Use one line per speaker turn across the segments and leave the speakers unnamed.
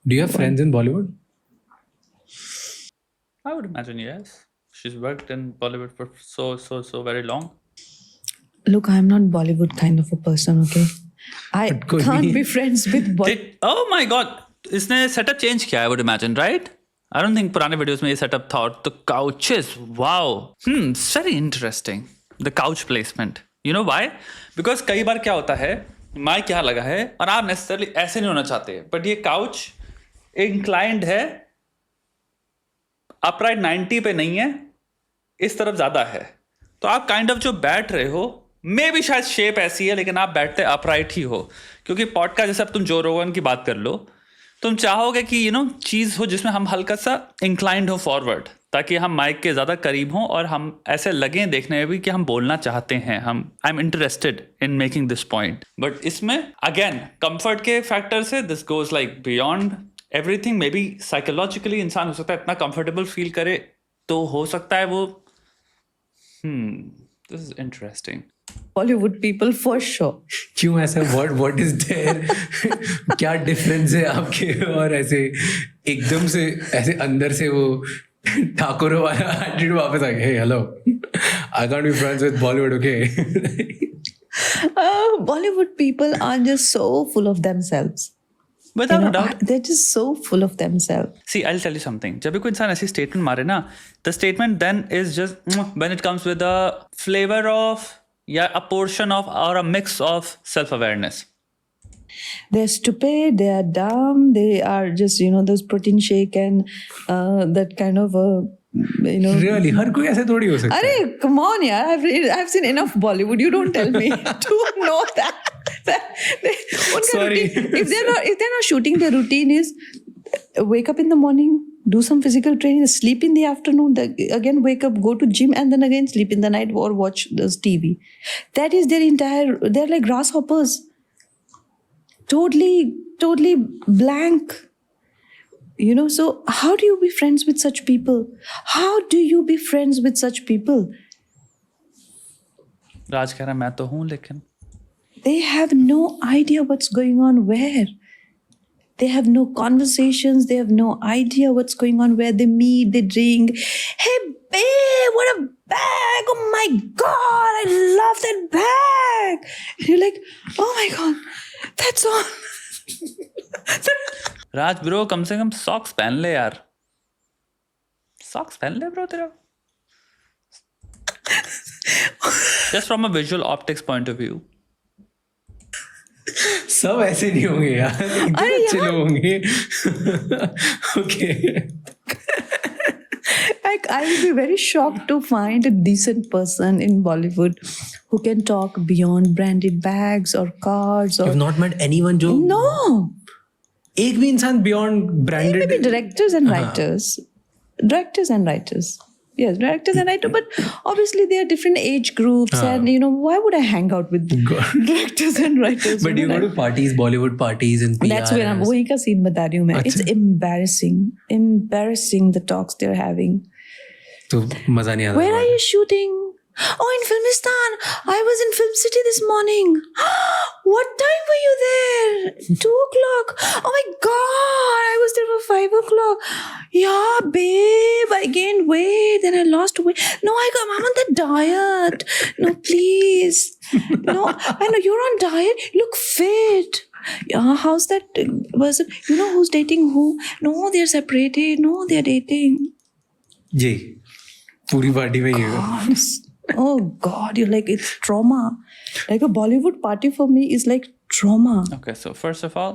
Do you have friends in Bollywood?
I would imagine yes. She's worked in Bollywood for so very long.
Look, I'm not Bollywood kind of a person, okay? I
But कोई
can't
भी-
be friends with Bollywood.
Oh my god, इसने setup change किया, I would imagine, right? I don't think पुराने videos में ये setup था. और the couches, wow. It's very interesting. The couch placement. You know why? Because कई बार क्या होता है, माइक यहाँ लगा है और आप necessarily ऐसे नहीं होना चाहते, but ये couch inclined है, upright 90 पे नहीं है, इस तरफ ज्यादा है, तो आप काइंड ऑफ जो बैठ रहे हो, मे भी शायद शेप ऐसी है लेकिन आप बैठते अपराइट ही हो. क्योंकि पॉडकास्ट जैसे अब तुम जो रोगन की बात कर लो, तुम चाहोगे कि चीज हो जिसमें हम हल्का सा इंक्लाइंड हो फॉरवर्ड, ताकि हम माइक के ज्यादा करीब हों और हम ऐसे लगें देखने में भी कि हम बोलना चाहते हैं, हम I am interested in making this point. But इसमें अगेन कंफर्ट के फैक्टर से this goes like beyond everything. May be psychologically इंसान हो सकता है इतना कंफर्टेबल फील करे, तो हो सकता है वो this is interesting.
Bollywood people for sure.
क्यों ऐसा? what is there? क्या डिफरेंस है आपके और ऐसे एकदम से ऐसे अंदर से वो ठाकुर वाला एटीट्यूड वापस आ गया? Hello, I can't be friends with Bollywood, okay?
Bollywood people are just so full of themselves.
Without a doubt.
They're just so full of themselves.
See, I'll tell you something. जब भी कोई इंसान ऐसी स्टेटमेंट मारे ना, the statement then is just when it comes with a flavor of या a portion of or a mix of self-awareness.
They're stupid, they are dumb, they are just, those protein shake and that kind of
Really? हर कोई ऐसे थोड़ी हो सकता है.
Arey, come on, yeah. I've seen enough Bollywood. You don't tell me to know that. What kind of
Sorry.
routine- if they're not shooting, their routine is wake up in the morning, do some physical training, sleep in the afternoon, again wake up, go to gym, and then again sleep in the night or watch this TV. That is their entire. They're like grasshoppers. Totally blank. So how do you be friends with such people? How do you be friends with such people?
राज कह रहा मैं तो हूँ, लेकिन
They have no idea what's going on where. They have no conversations. They have no idea what's going on where they meet, they drink. Hey, babe, what a bag. Oh my God, I love that bag. And you're like, oh my God, that's all.
Raj bro come से कम socks पहन ले यार. Socks पहन ले bro तेरा. Just from a visual optics point of view.
सब ऐसे नहीं होंगे यार, एकदम
अरे
अच्छे
यार.
लोग होंगे. Okay.
I will be very shocked to find a decent person in Bollywood who can talk beyond branded bags or cars or
I've not met anyone जो
no.
एक भी इंसान beyond branded.
Maybe directors and writers. Directors and writers. Yes, directors and writers. But obviously they are different age groups, and why would I hang out with directors and writers?
But you go to parties, Bollywood parties and PR.
That's where I'm. वही का scene बता रही हूँ मैं. It's embarrassing the talks they're having.
तो मजा नहीं आता.
Where are you shooting? Oh, in Filmistan. I was in Film City this morning. What time were you there? 2:00. Oh my God, I was there for 5:00. Yeah, babe, I gained weight, then I lost weight. No, I'm on that diet. No, please. No, I know you're on diet. You look fit. Yeah, how's that person? You know who's dating who? No, they're separated. No, they're dating.
जी पूरी party में ये होगा.
Oh God, you're like, it's trauma. Like a Bollywood party for me is like trauma.
Okay, so first of all,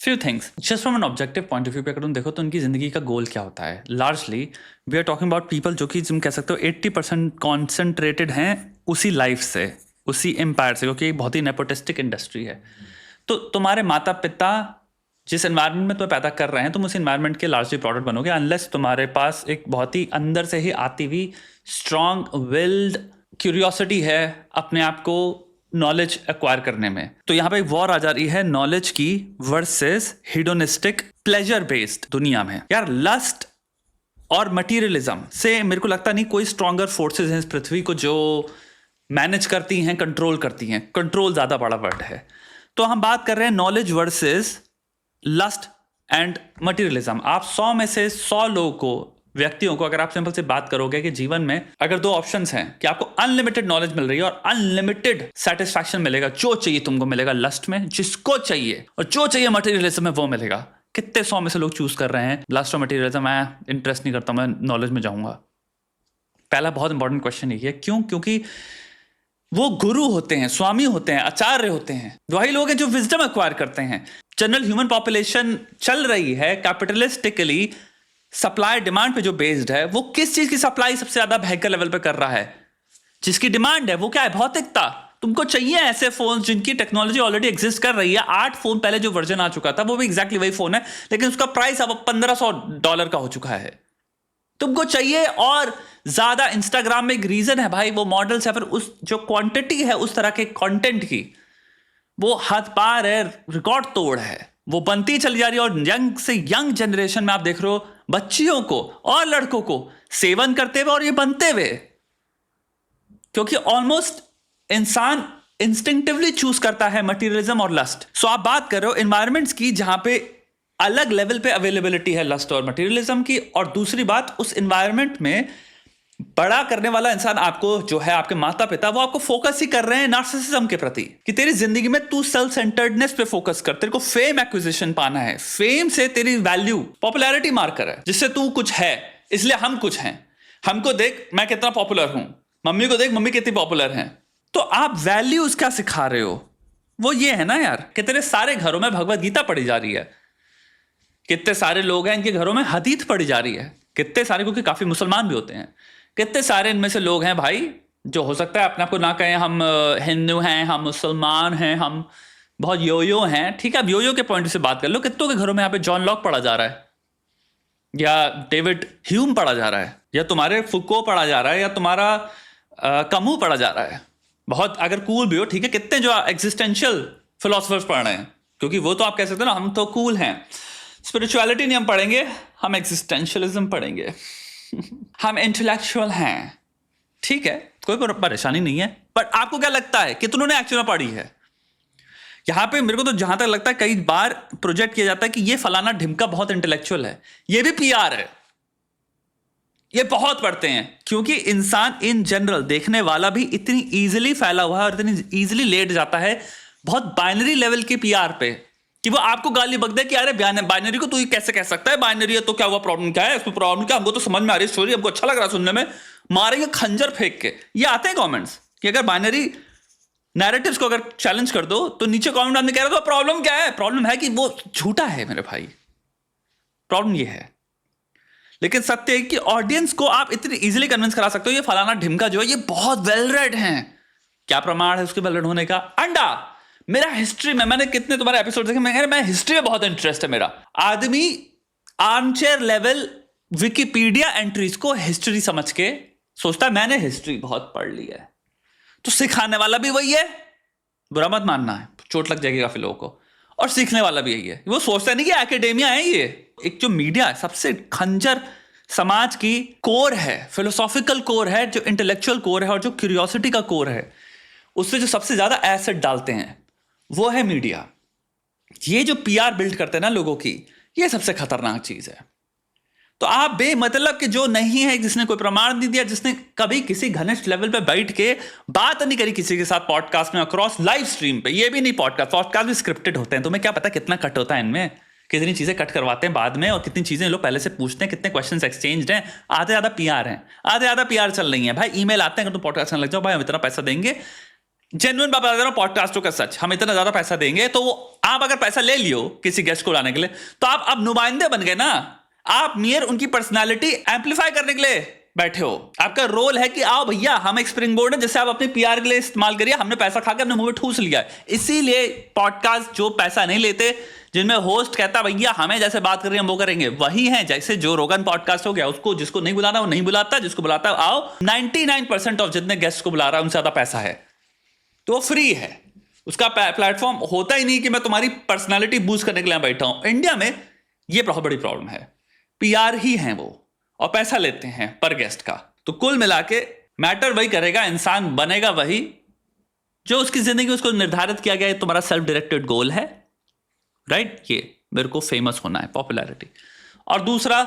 few things. Just from an objective point of view पे अगर तुम देखो तो उनकी जिंदगी का गोल क्या होता है. Largely, we are talking about people जो कि तुम कह सकते हो 80% concentrated हैं उसी लाइफ से, उसी एम्पायर से, क्योंकि बहुत ही नेपोटिस्टिक इंडस्ट्री है. तो तुम्हारे माता पिता जिस एनवायरनमेंट में तुम्हें पैदा कर रहे हैं, तुम उस एनवायरनमेंट के लार्जली प्रोडक्ट बनोगे, अनलेस तुम्हारे पास एक बहुत ही अंदर से ही आती हुई स्ट्रॉन्ग विल्ड क्यूरियोसिटी है अपने आप को नॉलेज एक्वायर करने में. तो यहाँ पे एक वॉर आ जा रही है नॉलेज की वर्सेस हिडोनिस्टिक प्लेजर बेस्ड दुनिया में. यार लस्ट और मटीरियलिज्म से मेरे को लगता नहीं कोई स्ट्रॉन्गर फोर्सेस हैं इस पृथ्वी को जो मैनेज करती हैं, कंट्रोल करती हैं. कंट्रोल ज्यादा बड़ा वर्ड है. तो हम बात कर रहे हैं knowledge versus lust and materialism. आप 100 में से 100 लोगों को, व्यक्तियों को, अगर आप सिंपल से बात करोगे कि जीवन में अगर 2 ऑप्शंस हैं कि आपको अनलिमिटेड नॉलेज मिल रही है और अनलिमिटेड सेटिस्फैक्शन मिलेगा, जो चाहिए तुमको मिलेगा लस्ट में, जिसको चाहिए, और जो चाहिए मटेरियलिज्म में वो मिलेगा, कितने 100 में से लोग चूज कर रहे हैं लस्ट और मटेरियलिज्म? मैं इंटरेस्ट नहीं करता, मैं नॉलेज में जाऊंगा। पहला बहुत इंपॉर्टेंट क्वेश्चन यही है, क्यों? क्योंकि वो गुरु होते हैं, स्वामी होते हैं, आचार्य होते हैं, वही लोग हैं जो विजडम एक्वायर करते हैं। जनरल ह्यूमन पॉपुलेशन चल रही है कैपिटलिस्टिकली, सप्लाई डिमांड पे जो बेस्ड है। वो किस चीज की सप्लाई सबसे ज्यादा भयंकर लेवल पे कर रहा है? जिसकी डिमांड है वो क्या है? भौतिकता। तुमको चाहिए ऐसे फोन जिनकी टेक्नोलॉजी ऑलरेडी एग्जिस्ट कर रही है। 8 फोन पहले जो वर्जन आ चुका था वो भी एग्जैक्टली वही फोन है, लेकिन उसका प्राइस अब $1500 का हो चुका है। तुमको चाहिए और ज्यादा। इंस्टाग्राम में एक रीजन है भाई, वो मॉडल्स है, फिर उस जो क्वांटिटी है उस तरह के कंटेंट की, वो हद पार है, रिकॉर्ड तोड़ है, वो बनती चली जा रही है। और यंग से यंग जनरेशन में आप देख रहे हो बच्चियों को और लड़कों को सेवन करते हुए और ये बनते हुए, क्योंकि ऑलमोस्ट इंसान इंस्टिंक्टिवली चूज करता है मटीरियलिज्म और लस्ट। सो आप बात कर रहे हो एनवायरमेंट्स की जहां पे अलग लेवल पे अवेलेबिलिटी है लस्ट और मटीरियलिज्म की, और दूसरी बात उस एनवायरमेंट में बड़ा करने वाला इंसान आपको जो है, आपके माता पिता, वो आपको फोकस ही कर रहे हैं नार्सिसिज्म के प्रति, कि तेरी जिंदगी में तू सेल्फ सेंटर्डनेस पे फोकस कर, तेरे को फेम एक्विजिशन पाना है, फेम से तेरी वैल्यू, पॉपुलैरिटी मार्कर है, जिससे तू कुछ है, इसलिए हम कुछ हैं। हमको देख मैं कितना पॉपुलर हूं, मम्मी को देख मम्मी कितनी पॉपुलर हैं। तो आप वैल्यूज क्या सिखा रहे हो? वो ये है ना यार कि तेरे सारे घरों में भगवत गीता पढ़ी जा रही है, कितने सारे लोग हैं इनके घरों में हदीत पढ़ी जा रही है, कितने सारे, क्योंकि काफी मुसलमान भी होते हैं, कितने सारे इनमें से लोग हैं भाई जो हो सकता है अपने आप को ना कहें हम हिंदू हैं, हम मुसलमान हैं, हम बहुत योयो हैं। ठीक है, अब योयो के पॉइंट से बात कर लो, कितनों के घरों में यहाँ पे जॉन लॉक पढ़ा जा रहा है, या डेविड ह्यूम पढ़ा जा रहा है, या तुम्हारे फुको पढ़ा जा रहा है, या तुम्हारा कमू पढ़ा जा रहा है। बहुत अगर कूल भी हो, ठीक है, कितने जो एग्जिस्टेंशियल फिलोसफर्स पढ़ रहे हैं, क्योंकि वो तो आप कह सकते हो ना हम तो कूल हैं, स्पिरिचुअलिटी नहीं हम पढ़ेंगे, हम एग्जिस्टेंशियलिज्म पढ़ेंगे हम इंटेलेक्चुअल हैं। ठीक है, कोई परेशानी नहीं है, बट आपको क्या लगता है कितनों ने एक्चुअली पढ़ी है? यहां पे मेरे को तो जहां तक लगता है कई बार प्रोजेक्ट किया जाता है कि ये फलाना ढिमका बहुत इंटेलेक्चुअल है, ये भी पीआर है, ये बहुत पढ़ते हैं। क्योंकि इंसान इन जनरल, देखने वाला भी इतनी इजीली फैला हुआ है और इतनी इजीली लेट जाता है बहुत बाइनरी लेवल के पीआर पे, कि वो आपको गाली बक दे कि अरे बाइनरी को तू ये कैसे कह सकता है, बाइनरी है तो क्या हुआ, प्रॉब्लम क्या है, इसमें प्रॉब्लम क्या, हमको तो समझ में आ रही है स्टोरी, हमको अच्छा लग रहा है सुनने में, मारेंगे खंजर फेंक के। ये आते हैं कमेंट्स कि अगर बाइनरी नैरेटिव्स को अगर चैलेंज कर दो तो नीचे कमेंट आदमी कह रहा है प्रॉब्लम क्या है, प्रॉब्लम है कि वो झूठा है मेरे भाई, प्रॉब्लम ये है। लेकिन सत्य है कि ऑडियंस को आप इतनी इजीली कन्विंस करा सकते हो ये फलाना ढिमका जो है ये बहुत वेल रेड है। क्या प्रमाण है उसके वेल रेड होने का? अंडा। मेरा हिस्ट्री में, मैंने कितने तुम्हारे एपिसोड देखे, मैं हिस्ट्री में बहुत इंटरेस्ट है मेरा। आदमी आर्मचेयर लेवल विकिपीडिया एंट्रीज को हिस्ट्री समझ के सोचता है मैंने हिस्ट्री बहुत पढ़ ली है, तो सिखाने वाला भी वही है, बुरा मत मानना है, चोट लग जाएगी काफी लोगों को, और सीखने वाला भी यही है। वो सोचता नहीं कि एकेडेमिया है, ये एक जो मीडिया है सबसे खंजर समाज की कोर है, फिलोसॉफिकल कोर है, जो इंटेलेक्चुअल कोर है और जो क्यूरियोसिटी का कोर है, उससे जो सबसे ज्यादा एसेट डालते हैं वो है मीडिया। ये जो पीआर बिल्ड करते हैं ना लोगों की, ये सबसे खतरनाक चीज है। तो आप बेमतलब कि जो नहीं है, जिसने कोई प्रमाण नहीं दिया, जिसने कभी किसी घनिष्ठ लेवल पे बैठ के बात नहीं करी किसी के साथ पॉडकास्ट में, अक्रॉस लाइव स्ट्रीम पे, ये भी नहीं, पॉडकास्ट भी स्क्रिप्टेड होते हैं, तुम्हें क्या पता कितना कट होता है इनमें, कितनी चीजें कट करवाते हैं बाद में, और कितनी चीजें लोग पहले से पूछते हैं, कितने क्वेश्चंस एक्सचेंज हैं। आधे आधा पीआर है, आधे आधा पीआर चल रही है भाई। ईमेल आते हैं अगर तुम पॉडकास्ट करने लग जाओ, भाई हम इतना पैसा देंगे, जेन्युइन बात बता रहा हूं, पॉडकास्टों का सच, हम इतना ज्यादा पैसा देंगे, तो वो आप अगर पैसा ले लियो किसी गेस्ट को लाने के लिए, तो आप अब नुमाइंदे बन गए ना, आप नियर उनकी पर्सनालिटी एम्पलीफाई करने के लिए बैठे हो। आपका रोल है कि आओ भैया हम एक स्प्रिंग बोर्ड है जिससे आप अपने पीआर के लिए इस्तेमाल करिए, हमने पैसा खाकर अपने मुंह में ठूस लिया है। इसीलिए पॉडकास्ट जो पैसा नहीं लेते, जिनमें होस्ट कहता भैया हमें जैसे बात कर रहे हैं वो करेंगे, वही है जैसे जो रोगन पॉडकास्ट हो गया, उसको जिसको नहीं बुलाना वो नहीं बुलाता, जिसको बुलाता आओ। 99% ऑफ जितने गेस्ट को बुला रहा है उनसे ज्यादा पैसा है, तो फ्री है, उसका प्लेटफॉर्म होता ही नहीं कि मैं तुम्हारी पर्सनालिटी बूस्ट करने के लिए बैठा हूं। इंडिया में ये बहुत बड़ी प्रॉब्लम है, पीआर ही हैं वो, और पैसा लेते हैं पर गेस्ट का। तो कुल मिला के मैटर वही करेगा, इंसान बनेगा वही जो उसकी जिंदगी उसको निर्धारित किया गया है, तुम्हारा सेल्फ डायरेक्टेड गोल है, राइट? ये मेरे को फेमस होना है, पॉपुलैरिटी। और दूसरा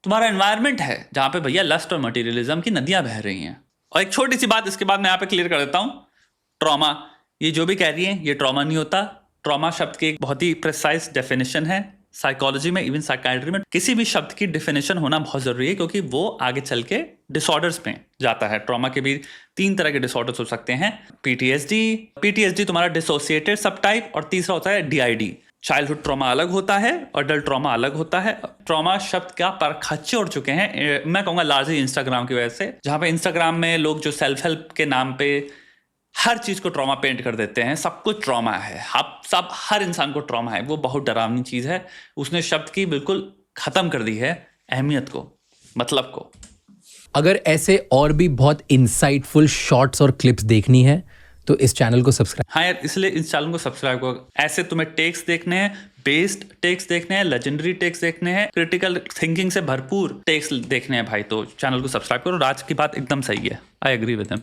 तुम्हारा एनवायरनमेंट है जहाँ पे भैया लस्ट और मटेरियलिज्म की नदियाँ बह रही हैं। और एक छोटी सी बात इसके बाद मैं यहाँ पे क्लियर कर देता हूँ, ट्रॉमा, ये जो भी कह रही है ये ट्रॉमा नहीं होता। ट्रॉमा शब्द की एक बहुत ही प्रिसाइज डेफिनेशन है साइकोलॉजी में, इवन साइकाइट्री में किसी भी शब्द की डेफिनेशन होना बहुत जरूरी है, क्योंकि वो आगे चल के डिसऑर्डर्स में जाता है। ट्रॉमा के भी 3 तरह के डिसऑर्डर्स हो सकते हैं, पीटीएसडी तुम्हारा डिसोसिएटेड सब टाइप, और तीसरा होता है डीआईडी। चाइल्डहुड ट्रॉमा अलग होता है, अडल्ट ट्रॉमा अलग होता है। ट्रॉमा शब्द क्या परखच्चे उड़ चुके हैं, मैं कहूँगा लार्जली इंस्टाग्राम की वजह से, जहाँ पे इंस्टाग्राम में लोग जो सेल्फ हेल्प के नाम पे हर चीज़ को ट्रॉमा पेंट कर देते हैं। सब कुछ ट्रॉमा है, सब हर इंसान को ट्रॉमा है। वो बहुत डरावनी चीज़ है। उसने शब्द की बिल्कुल ख़त्म कर दी है अहमियत को, मतलब को।
अगर ऐसे और भी बहुत इंसाइटफुल शॉर्ट्स और क्लिप्स देखनी है तो इस चैनल को सब्सक्राइब।
हाँ यार, इसलिए इस चैनल को सब्सक्राइब करो। ऐसे तुम्हें टेक्स्ट देखने हैं, बेस्ड टेक्स्ट देखने हैं, लेजेंडरी टेक्स्ट देखने हैं, क्रिटिकल थिंकिंग से भरपूर टेक्स्ट देखने हैं भाई, तो चैनल को सब्सक्राइब करो। राज की बात एकदम सही है, आई एग्री विद हिम।